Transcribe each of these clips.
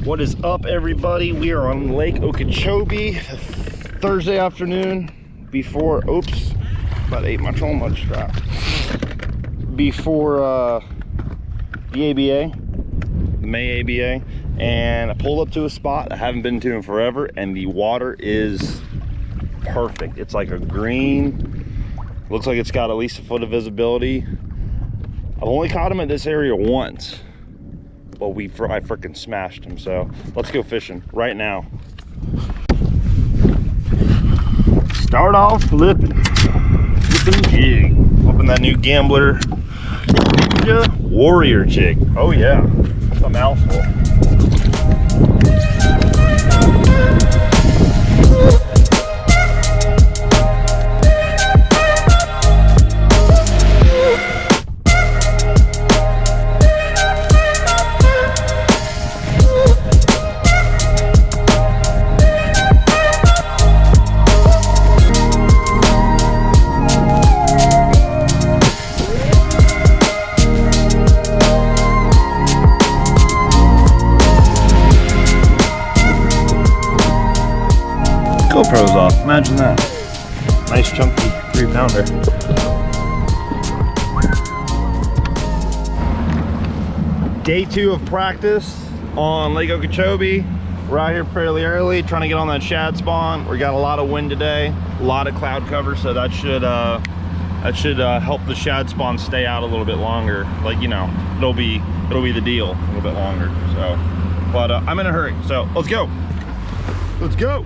What is up, everybody? We are on Lake Okeechobee Thursday afternoon before, oops, about ate my troll mud strap. Before the ABA, May ABA, and I pulled up to a spot I haven't been to in forever, and the water is perfect. It's like a green, looks like it's got at least a foot of visibility. I've only caught him at this area once, but I freaking smashed him. So let's go fishing right now. Start off flipping jig, flipping that new Gambler Ninja Warrior jig. Oh yeah, that's a mouthful. GoPro's off, imagine that. Nice chunky 3-pounder. Day 2 of practice on Lake Okeechobee. We're out here fairly early, trying to get on that shad spawn. We got a lot of wind today, a lot of cloud cover, so that should help the shad spawn stay out a little bit longer. Like, you know, it'll be the deal a little bit longer. So, but I'm in a hurry, so let's go. Let's go.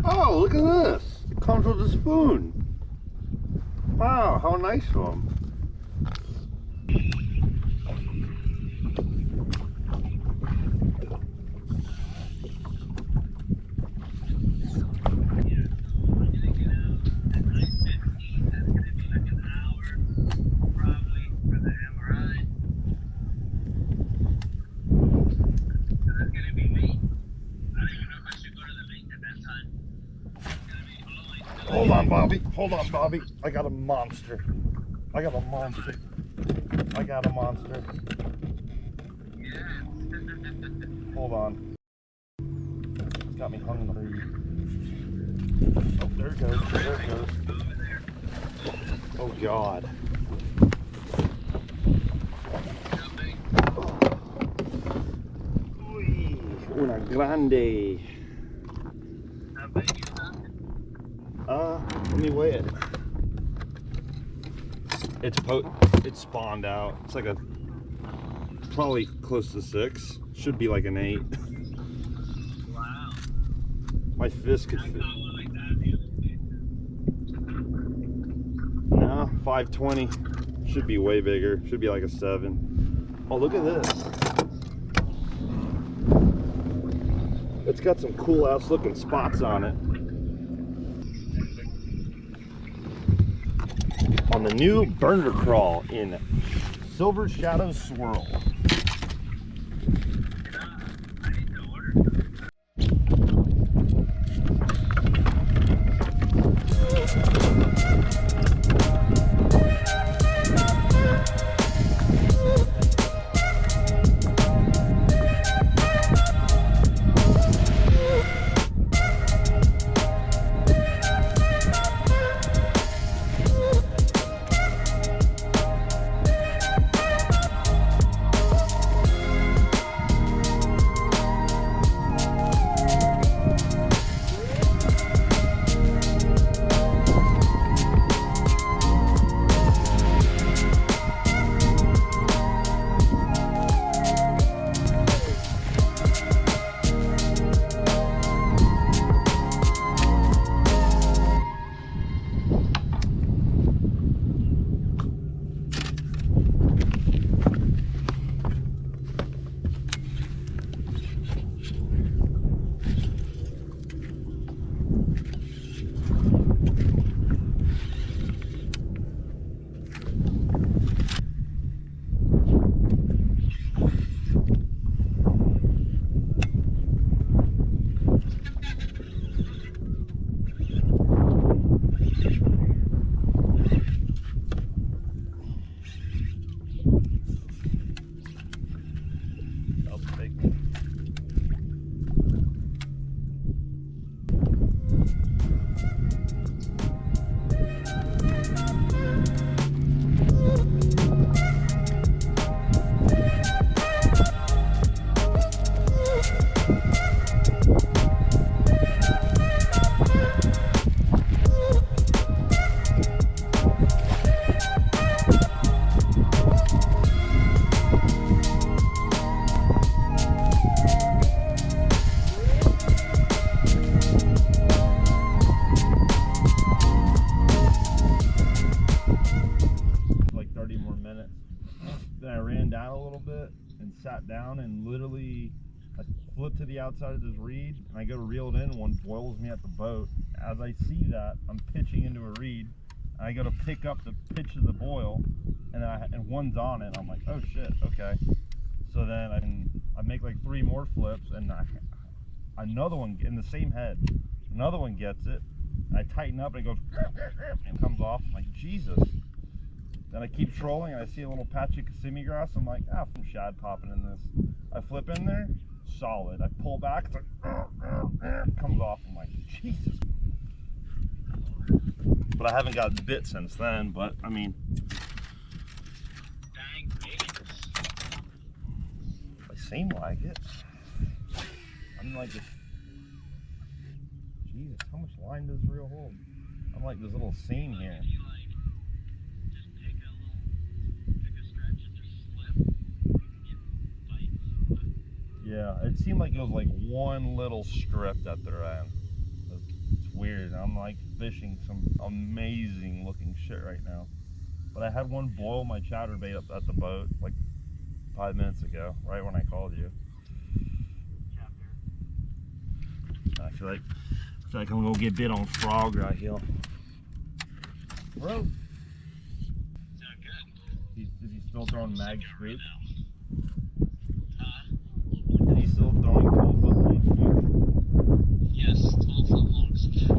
Oh, look at this. It comes with a spoon. Wow, how nice of them. Hold on, Bobby. Hold on, Bobby. I got a monster. I got a monster. Hold on. It's got me hung in the tree. Oh, there it goes. There it goes. Oh, God. Una grande. How big is that? Let me weigh it. It's spawned out. It's like probably close to 6. Should be like an 8. Wow. My fist could fit. One like that the other day. No, 520. Should be way bigger. Should be like a 7. Oh, look at this. It's got some cool ass looking spots on it. On the new burner crawl in Silver Shadow Swirl. I need to order. sat down, and literally I flip to the outside of this reed and I go to reel it in, and one boils me at the boat. As I see that, I'm pitching into a reed, and I go to pick up the pitch of the boil, and one's on it. I'm like, oh shit, okay. So then I make like 3 more flips, and another one in the same head, another one gets it. I tighten up and it goes and comes off. I'm like, Jesus. Then I keep trolling and I see a little patch of Kissimmee grass. I'm like, ah, some shad popping in this. I flip in there, solid. I pull back, it's like, it comes off. I'm like, Jesus. But I haven't got bit since then, but I mean. Dang baits. They seem like it. I'm like, Jesus, how much line does reel hold? I'm like this little seam here. You like just pick a stretch and just slip, you can get bites. Yeah, it seemed like it was like one little strip that they're at. It's weird. I'm like fishing some amazing looking shit right now. But I had one boil my chatterbait up at the boat like 5 minutes ago, right when I called you. I feel like I'm gonna go get bit on frog right here. Bro. Sound good. Is he still throwing mag streak? Right Is he still throwing 12-foot long spook? yes, 12-foot long stick.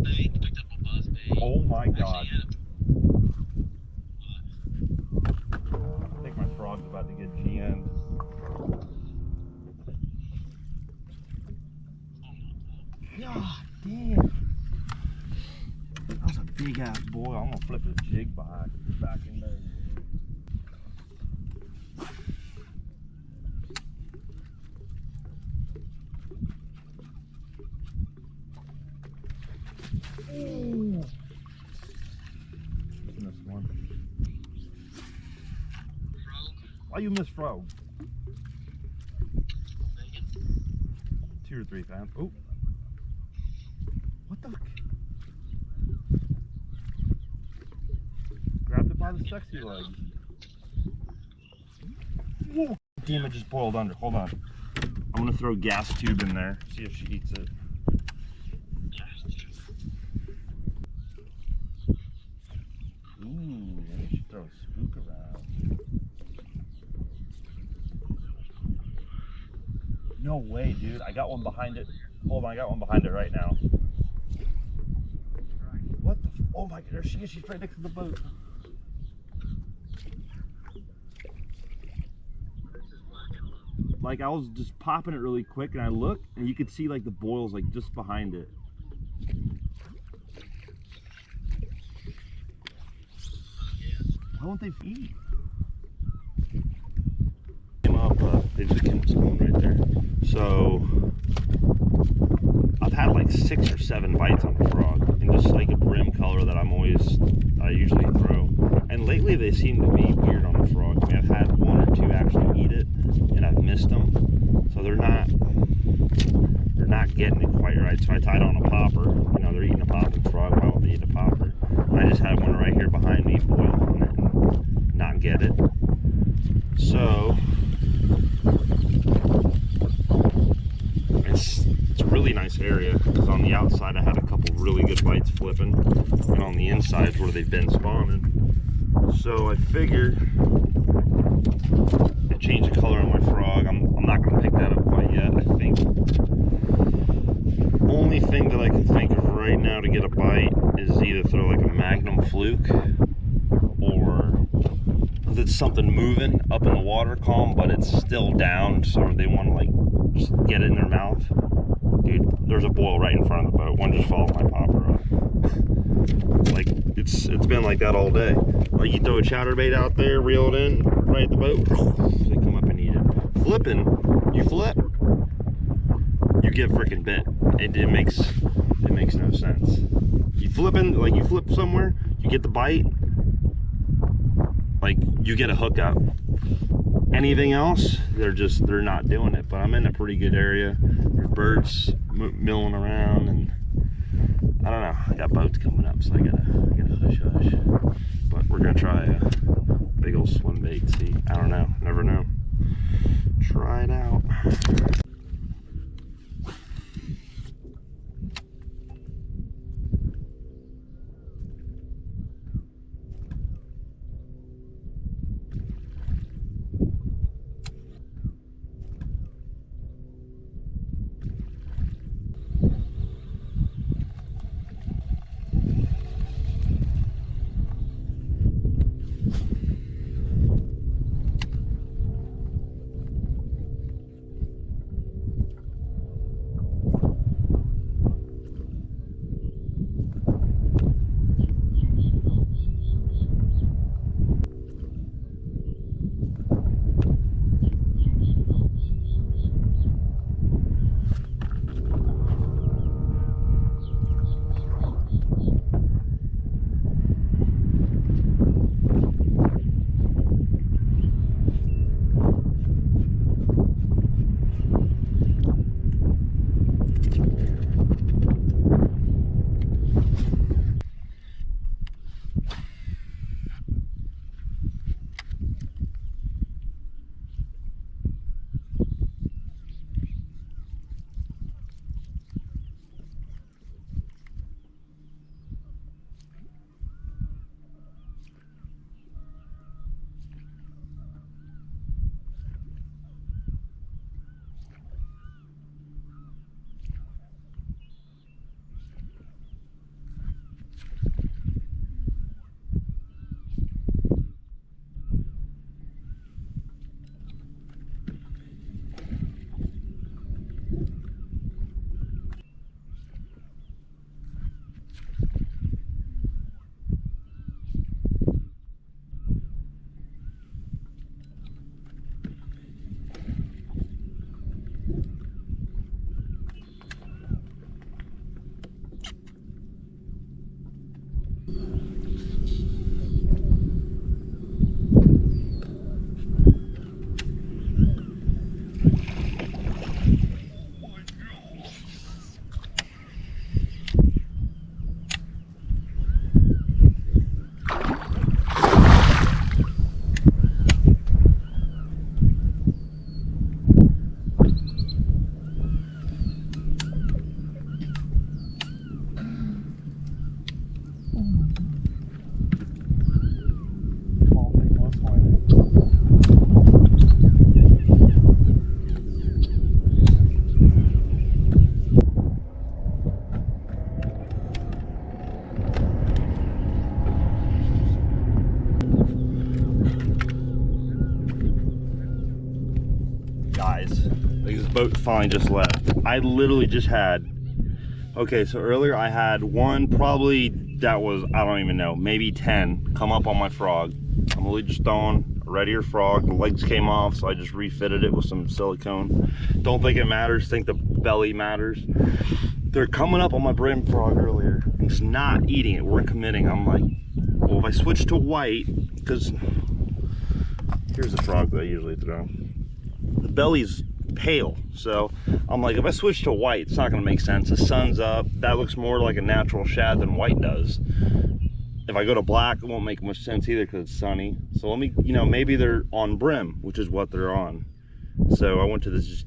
I picked up a buzzbait. Oh my god. Actually, I think my frog's about to get GM'd. God damn. That was a big ass boil. I'm gonna flip the jig back in there. Ooh. Missed one. frog, Why you miss frog? bacon. 2 or 3 pounds. Oh. What the fuck? Grabbed it by the sexy leg. Whoa. Damn, it just boiled under. Hold on. I'm gonna throw gas tube in there, see if she eats it. Ooh, maybe she throw a spook around. No way, dude. I got one behind it. Hold on, I got one behind it right now. What the oh my god, there she is. She's right next to the boat. Like, I was just popping it really quick, and I look, and you could see like the boils like just behind it. Why won't they feed? Came up, they just came spawn right there. So I've had like 6 or 7 bites on the frog, and just like a brim color that I usually throw. And lately they seem to be weird on the frog. I mean, I've had 1 or 2 actually eat it, and I've missed them. So they're not getting it quite right. So I tied on a popper. You know, they're eating a popping frog. Why won't they eat a popper? And I just had one right here behind me boil on it and not get it. So it's a really nice area, because on the outside I had a couple really good bites flipping, and on the inside is where they've been spawning. So I figured I changed the color on my frog. I'm not going to pick that up quite yet. I think only thing that I can think of right now to get a bite is either throw like a Magnum fluke, or if it's something moving up in the water column but it's still down, so they want to like just get it in their mouth. Dude, there's a boil right in front of the boat. One just followed my popper up. Like, it's been like that all day. Like, you throw a chatterbait out there, reel it in right at the boat, they come up and eat it. Flipping, you flip, you get freaking bit. It makes no sense. You flipping, like, you flip somewhere, you get the bite, like, you get a hookup. Anything else, they're not doing it. But I'm in a pretty good area. There's birds milling around, and I don't know. I got boats coming up, so I gotta hush hush. But we're gonna try big old swim bait. See, I don't know, never know. Try it out. Boat finally just left. I literally just had, okay, so earlier I had one, probably that was, I don't even know, maybe 10 come up on my frog. I'm literally just throwing a red ear frog. The legs came off, so I just refitted it with some silicone. Don't think it matters, think the belly matters. They're coming up on my brim frog earlier and just not eating it, weren't committing. I'm like, well, if I switch to white, because here's the frog that I usually throw. The belly's pale, so I'm like, if I switch to white, it's not going to make sense. The sun's up, that looks more like a natural shad than white does. If I go to black, it won't make much sense either because it's sunny. So let me, you know, maybe they're on brim, which is what they're on. So I went to this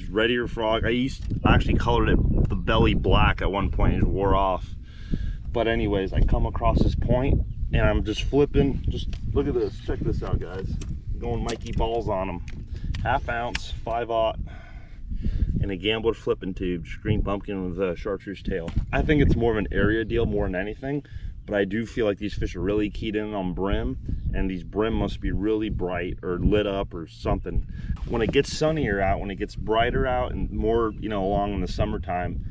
red ear frog. I actually colored it the belly black at one point, and it wore off. But anyways, I come across this point and I'm just flipping. Just look at this, check this out, guys. Going Mikey balls on them. 1/2 ounce, 5/0, and a gambled flipping tube, green pumpkin with a chartreuse tail. I think it's more of an area deal more than anything, but I do feel like these fish are really keyed in on brim, and these brim must be really bright or lit up or something. When it gets sunnier out, when it gets brighter out and more, you know, along in the summertime,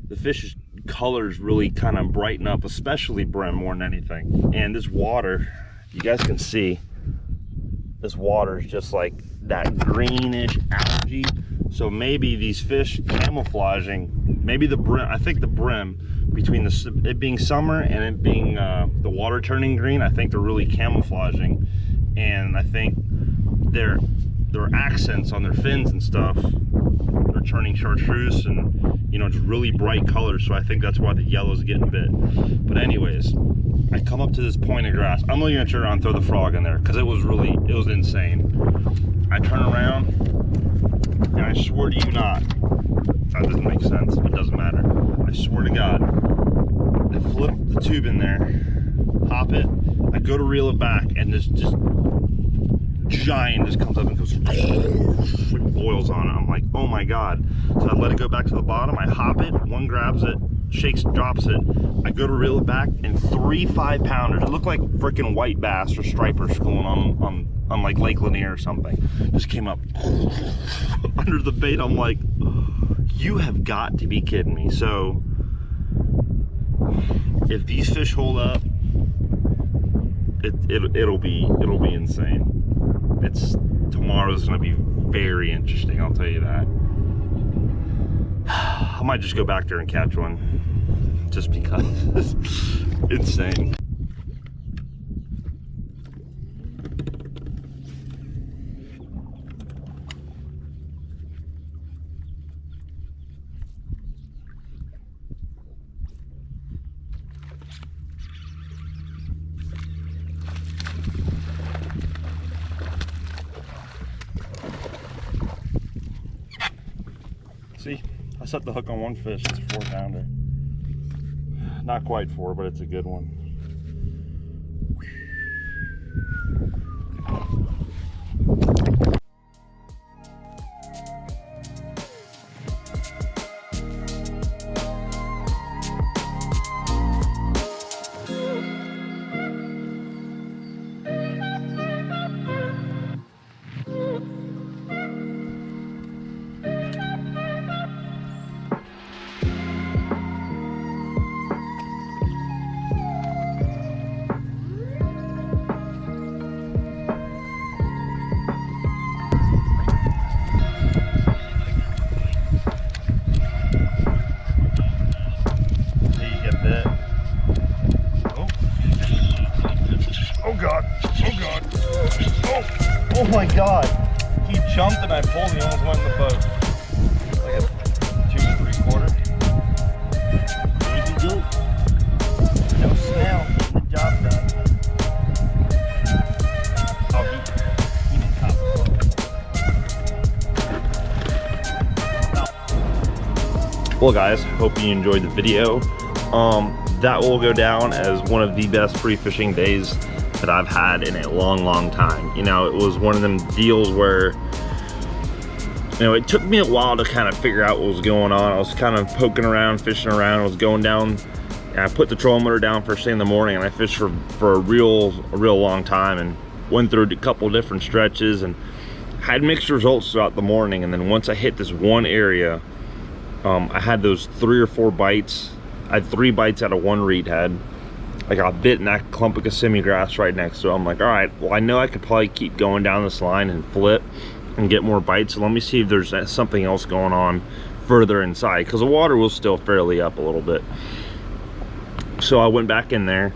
the fish's colors really kind of brighten up, especially brim more than anything. And this water, you guys can see, this water is just like that greenish algae. So maybe these fish camouflaging, maybe the brim, I think the brim, between it being summer and it being the water turning green, I think they're really camouflaging. And I think they're their accents on their fins and stuff, they're turning chartreuse and, you know, just really bright colors. So I think that's why the yellow's getting bit. But anyways, I come up to this point of grass. I'm only gonna turn around and throw the frog in there because it was insane. I turn around and I swear to you not, that doesn't make sense, but it doesn't matter. I swear to God, I flip the tube in there, hop it, I go to reel it back, and this just giant just comes up and goes, boils on it. I'm like, oh my God. So I let it go back to the bottom, I hop it, one grabs it, shakes, drops it. I go to reel it back, and 3 5-pounders, it looked like freaking white bass or stripers going on like Lake Lanier or something, just came up under the bait. I'm like, you have got to be kidding me. So if these fish hold up, it'll be insane. Tomorrow's gonna be very interesting, I'll tell you that. I might just go back there and catch one just because. Insane. See, I set the hook on one fish, it's a 4-pounder. Not quite 4, but it's a good one. Oh my God, he jumped and I pulled and he almost went in the boat. Like a 2 3/4. Easy go. No snail, getting the job done. Oh, he didn't cop it. Well guys, hope you enjoyed the video. That will go down as one of the best pre-fishing days that I've had in a long time. You know, it was one of them deals where, you know, it took me a while to kind of figure out what was going on. I was kind of poking around, fishing around. I was going down, and I put the trolling motor down first thing in the morning, and I fished for a real long time and went through a couple different stretches and had mixed results throughout the morning. And then once I hit this one area, I had those 3 or 4 bites. I had 3 bites out of one reed head. I got bit in that clump of Kissimmee grass right next to it. I'm like, all right, well, I know I could probably keep going down this line and flip and get more bites. So let me see if there's something else going on further inside, because the water was still fairly up a little bit. So I went back in there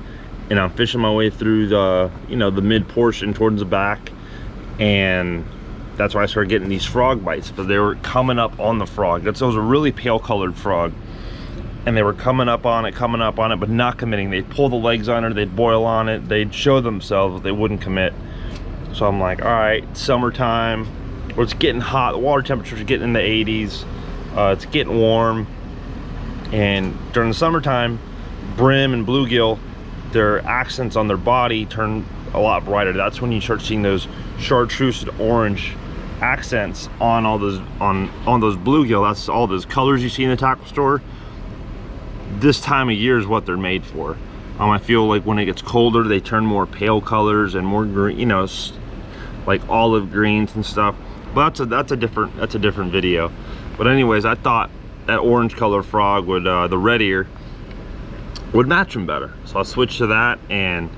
and I'm fishing my way through the, you know, the mid portion towards the back, and that's where I started getting these frog bites. But they were coming up on the frog. That was a really pale colored frog, and they were coming up on it, but not committing. They'd pull the legs on it, they'd boil on it, they'd show themselves, but they wouldn't commit. So I'm like, all right, summertime, where it's getting hot, the water temperatures are getting in the 80s, it's getting warm, and during the summertime, brim and bluegill, their accents on their body turn a lot brighter. That's when you start seeing those chartreuse and orange accents on all those on those bluegill. That's all those colors you see in the tackle store. This time of year is what they're made for. I feel like when it gets colder, they turn more pale colors and more green, you know, like olive greens and stuff. But that's a different video. But anyways, I thought that orange color frog would, the red ear, would match them better. So I switched to that, and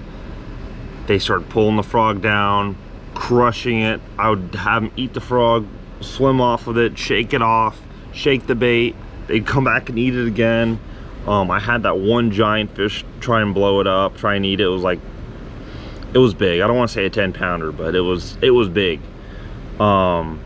they started pulling the frog down, crushing it. I would have them eat the frog, swim off with it, shake it off, shake the bait. They'd come back and eat it again. I had that one giant fish try and blow it up, try and eat it. It was like, it was big. I don't want to say a 10-pounder, but it was big. And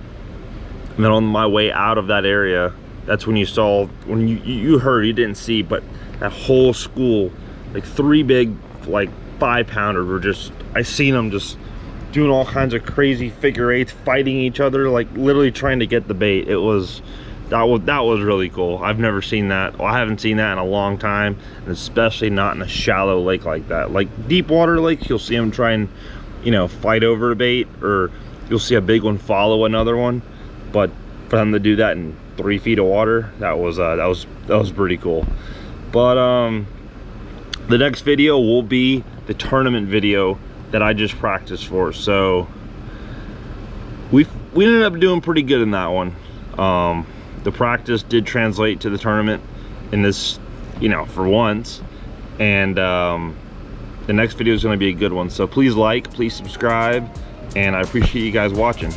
then on my way out of that area, that's when you saw, when you heard, you didn't see, but that whole school, like 3 big, like 5-pounder were just, I seen them just doing all kinds of crazy figure eights, fighting each other, like literally trying to get the bait. It was, that was really cool. I've never seen that. Well, I haven't seen that in a long time, and especially not in a shallow lake like that. Like deep water lakes, you'll see them try and, you know, fight over a bait, or you'll see a big one follow another one. But for them to do that in 3 feet of water, that was pretty cool. But the next video will be the tournament video that I just practiced for. So we ended up doing pretty good in that one. The practice did translate to the tournament in this, you know, for once. And the next video is going to be a good one. So please like, please subscribe, and I appreciate you guys watching.